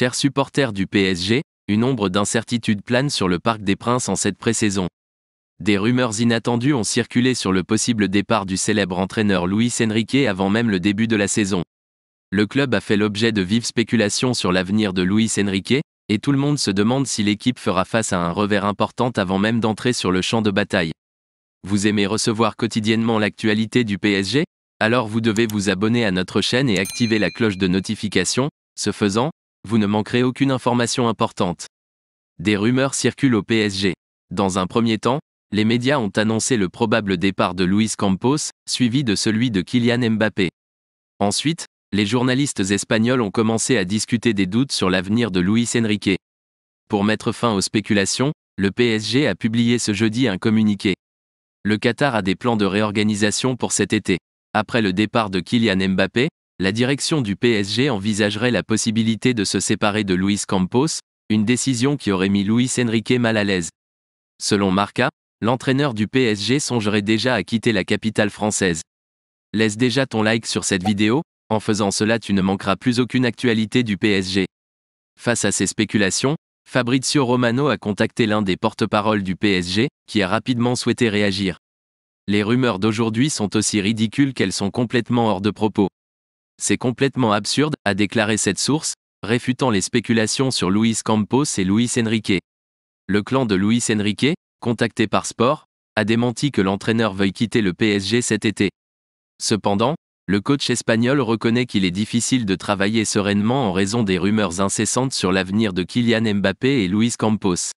Chers supporters du PSG, une ombre d'incertitude plane sur le Parc des Princes en cette pré-saison. Des rumeurs inattendues ont circulé sur le possible départ du célèbre entraîneur Luis Enrique avant même le début de la saison. Le club a fait l'objet de vives spéculations sur l'avenir de Luis Enrique, et tout le monde se demande si l'équipe fera face à un revers important avant même d'entrer sur le champ de bataille. Vous aimez recevoir quotidiennement l'actualité du PSG? Alors vous devez vous abonner à notre chaîne et activer la cloche de notification. Ce faisant, vous ne manquerez aucune information importante. Des rumeurs circulent au PSG. Dans un premier temps, les médias ont annoncé le probable départ de Luis Campos, suivi de celui de Kylian Mbappé. Ensuite, les journalistes espagnols ont commencé à discuter des doutes sur l'avenir de Luis Enrique. Pour mettre fin aux spéculations, le PSG a publié ce jeudi un communiqué. Le Qatar a des plans de réorganisation pour cet été. Après le départ de Kylian Mbappé, la direction du PSG envisagerait la possibilité de se séparer de Luis Campos, une décision qui aurait mis Luis Enrique mal à l'aise. Selon Marca, l'entraîneur du PSG songerait déjà à quitter la capitale française. Laisse déjà ton like sur cette vidéo, en faisant cela tu ne manqueras plus aucune actualité du PSG. Face à ces spéculations, Fabrizio Romano a contacté l'un des porte-paroles du PSG, qui a rapidement souhaité réagir. Les rumeurs d'aujourd'hui sont aussi ridicules qu'elles sont complètement hors de propos. C'est complètement absurde, a déclaré cette source, réfutant les spéculations sur Luis Campos et Luis Enrique. Le clan de Luis Enrique, contacté par Sport, a démenti que l'entraîneur veuille quitter le PSG cet été. Cependant, le coach espagnol reconnaît qu'il est difficile de travailler sereinement en raison des rumeurs incessantes sur l'avenir de Kylian Mbappé et Luis Campos.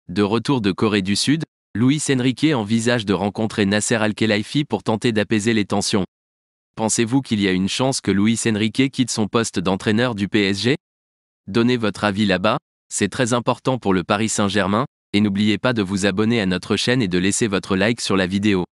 De retour de Corée du Sud, Luis Enrique envisage de rencontrer Nasser Al-Khelaifi pour tenter d'apaiser les tensions. Pensez-vous qu'il y a une chance que Luis Enrique quitte son poste d'entraîneur du PSG? Donnez votre avis là-bas, c'est très important pour le Paris Saint-Germain, et n'oubliez pas de vous abonner à notre chaîne et de laisser votre like sur la vidéo.